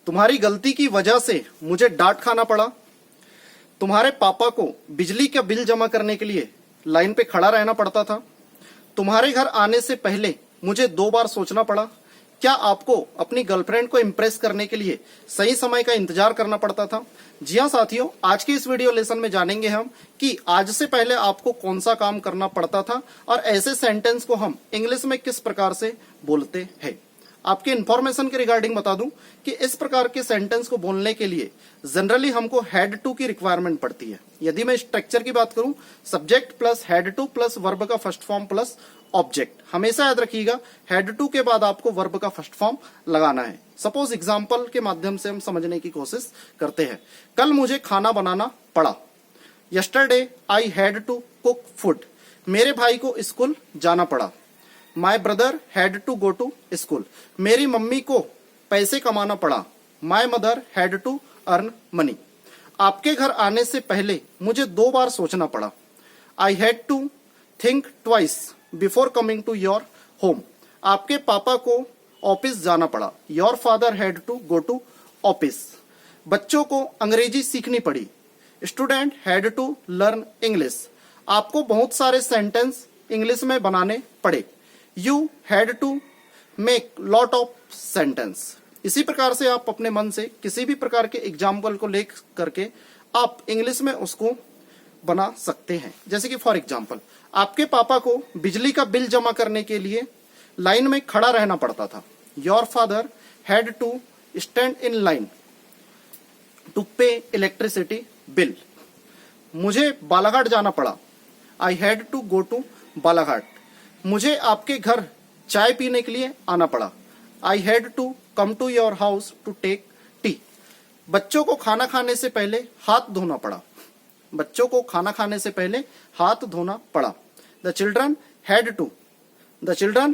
तुम्हारी गलती की वजह से मुझे डांट खाना पड़ा। तुम्हारे पापा को बिजली का बिल जमा करने के लिए लाइन पे खड़ा रहना पड़ता था। तुम्हारे घर आने से पहले मुझे 2 बार सोचना पड़ा। क्या आपको अपनी गर्लफ्रेंड को इम्प्रेस करने के लिए सही समय का इंतजार करना पड़ता था? जी हाँ साथियों, आज के इस वीडियो लेसन में जानेंगे हम कि आज से पहले आपको कौन सा काम करना पड़ता था और ऐसे सेंटेंस को हम इंग्लिश में किस प्रकार से बोलते हैं। आपके इन्फॉर्मेशन के रिगार्डिंग बता दूं कि इस प्रकार के सेंटेंस को बोलने के लिए जनरली हमको हेड टू की रिक्वायरमेंट पड़ती है। यदि मैं स्ट्रक्चर की बात करूं, subject plus head two plus verb का फर्स्ट फॉर्म प्लस ऑब्जेक्ट। हमेशा याद रखिएगा, हेड टू के बाद आपको वर्ब का फर्स्ट फॉर्म लगाना है। सपोज एग्जाम्पल के माध्यम से हम समझने की कोशिश करते हैं। कल मुझे खाना बनाना पड़ा। Yesterday I had to cook food. मेरे भाई को स्कूल जाना पड़ा। My brother had to go to school. मेरी मम्मी को पैसे कमाना पड़ा। My mother had to earn money. आपके घर आने से पहले मुझे 2 बार सोचना पड़ा। I had to think twice before coming to your home. आपके पापा को ऑफिस जाना पड़ा। Your father had to go to office. बच्चों को अंग्रेजी सीखनी पड़ी। Student had to learn English. आपको बहुत सारे सेंटेंस इंग्लिश में बनाने पड़े। You had to make lot of sentence. इसी प्रकार से आप अपने मन से किसी भी प्रकार के एग्जाम्पल को ले करके आप इंग्लिश में उसको बना सकते हैं। जैसे कि फॉर एग्जाम्पल, आपके पापा को बिजली का बिल जमा करने के लिए लाइन में खड़ा रहना पड़ता था। Your father had to stand in line to pay electricity bill. मुझे बालाघाट जाना पड़ा। I had to go to Balaghat. मुझे आपके घर चाय पीने के लिए आना पड़ा। I had to come to your house to take tea. बच्चों को खाना खाने से पहले हाथ धोना पड़ा। बच्चों को खाना खाने से पहले हाथ धोना पड़ा। The children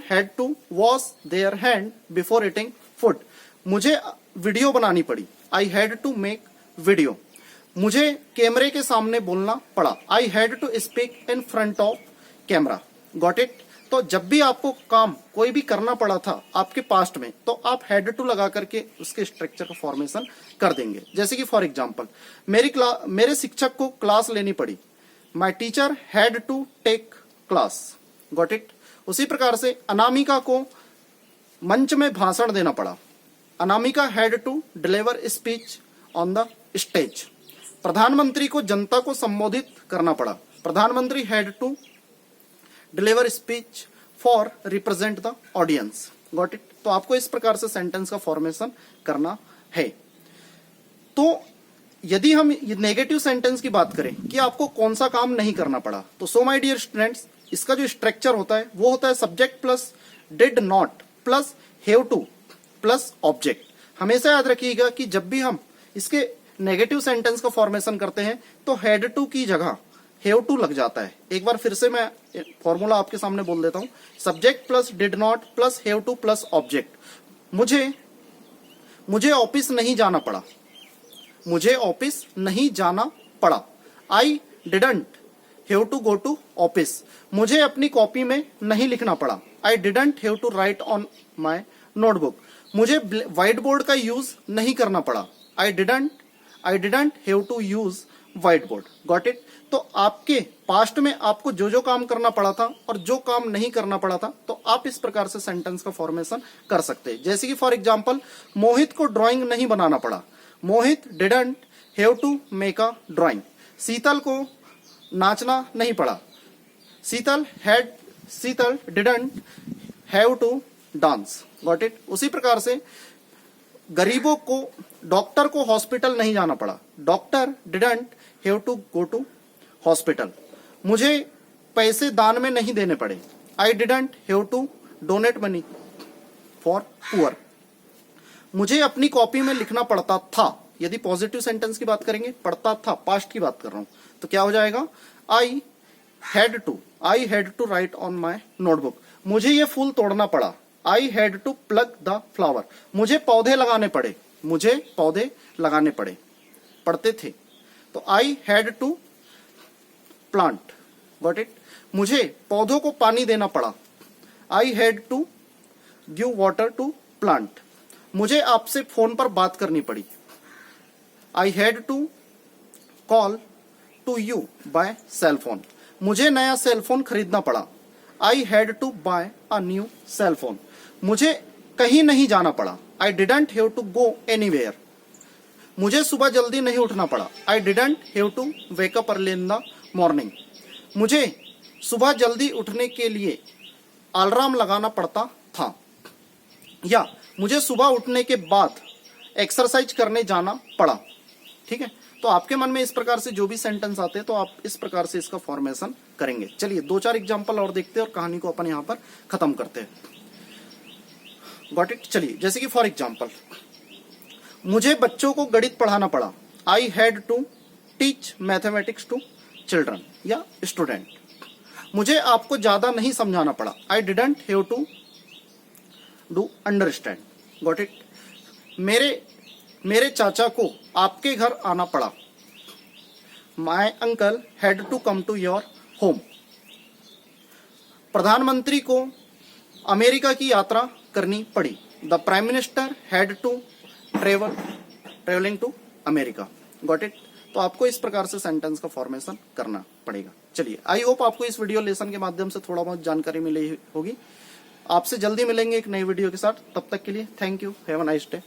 had to wash their hand before eating food. मुझे वीडियो बनानी पड़ी। I had to make video. मुझे कैमरे के सामने बोलना पड़ा। I had to speak in front of camera. Got it? तो जब भी आपको काम कोई भी करना पड़ा था आपके पास्ट में, तो आप हैड टू लगा करके उसके स्ट्रक्चर का फॉर्मेशन कर देंगे। जैसे कि फॉर एग्जांपल, मेरे शिक्षक को क्लास लेनी पड़ी। My teacher had to take class. Got it? उसी प्रकार से अनामिका को मंच में भाषण देना पड़ा। Anamika had to deliver speech on the stage. प्रधानमंत्री को जनता को संबोधित करना पड़ा। प्रधानमंत्री had to deliver speech for represent the audience. Got it? तो आपको इस प्रकार से सेंटेंस का फॉर्मेशन करना है। तो यदि हम नेगेटिव सेंटेंस की बात करें कि आपको कौन सा काम नहीं करना पड़ा, तो सो माय डियर स्टूडेंट्स, इसका जो स्ट्रक्चर होता है वो होता है subject plus did not plus have to plus object. हमेशा याद रखिएगा कि जब भी हम इसके नेगेटिव सेंटेंस का फॉर्मेशन करते हैं तो हैड टू की जगह हैव टू लग जाता है। एक बार फिर से मैं फॉर्मूला आपके सामने बोल देता हूं। Subject plus did not plus have to plus object. मुझे ऑफिस नहीं जाना पड़ा। मुझे ऑफिस नहीं जाना पड़ा। I didn't have to go to office. मुझे अपनी कॉपी में नहीं लिखना पड़ा। I didn't have to write on my notebook. मुझे व्हाइट बोर्ड का यूज नहीं करना पड़ा। I didn't have to use white board. Got it? तो आपके पास्ट में आपको जो जो काम करना पड़ा था और जो काम नहीं करना पड़ा था, तो आप इस प्रकार से सेंटेंस का फॉर्मेशन कर सकते हैं। जैसे कि फॉर एग्जांपल, मोहित को ड्राइंग नहीं बनाना पड़ा। Mohit didn't have to make a drawing. Sheetal को नाचना नहीं पड़ा। Sheetal didn't have to dance. Got it? उसी प्रकार से गरीबों को, डॉक्टर को हॉस्पिटल नहीं जाना पड़ा। Doctor didn't have to go to hospital. मुझे पैसे दान में नहीं देने पड़े। I didn't have to donate money for poor. मुझे अपनी कॉपी में लिखना पड़ता था। यदि पॉजिटिव सेंटेंस की बात करेंगे, पढ़ता था, पास्ट की बात कर रहा हूं, तो क्या हो जाएगा? I had to write on my notebook. मुझे ये फूल तोड़ना पड़ा। I had to plug the flower. मुझे पौधे लगाने पड़े। पढ़ते थे तो I had to plant. Got it? मुझे पौधों को पानी देना पड़ा। I had to give water to plant. मुझे आपसे फोन पर बात करनी पड़ी। I had to call to you by cell phone. मुझे नया सेल फोन खरीदना पड़ा। I had to buy a new cell phone. मुझे कहीं नहीं जाना पड़ा। I didn't have to go anywhere. मुझे सुबह जल्दी नहीं उठना पड़ा। I didn't have to wake up early in the morning. मुझे सुबह जल्दी उठने के लिए अलार्म लगाना पड़ता था। या मुझे सुबह उठने के बाद एक्सरसाइज करने जाना पड़ा। ठीक है, तो आपके मन में इस प्रकार से जो भी सेंटेंस आते हैं तो आप इस प्रकार से इसका फॉर्मेशन करेंगे। चलिए 2-4 एग्जांपल और देखते हैं और कहानी को अपन यहां पर खत्म करते हैं। Got it. चलिए जैसे कि फॉर एग्जांपल, मुझे बच्चों को गणित पढ़ाना पड़ा। I had to teach mathematics to children या स्टूडेंट। मुझे आपको ज्यादा नहीं समझाना पड़ा। I didn't have to do understand. Got it. मेरे चाचा को आपके घर आना पड़ा। My uncle had to come to your home. प्रधानमंत्री को अमेरिका की यात्रा करनी पड़ी। The prime minister had to travelling to America. Got it. तो आपको इस प्रकार से सेंटेंस का फॉर्मेशन करना पड़ेगा। चलिए, आई होप आपको इस वीडियो लेसन के माध्यम से थोड़ा बहुत जानकारी मिली होगी। आपसे जल्दी मिलेंगे एक नई वीडियो के साथ। तब तक के लिए thank you. Have a nice day.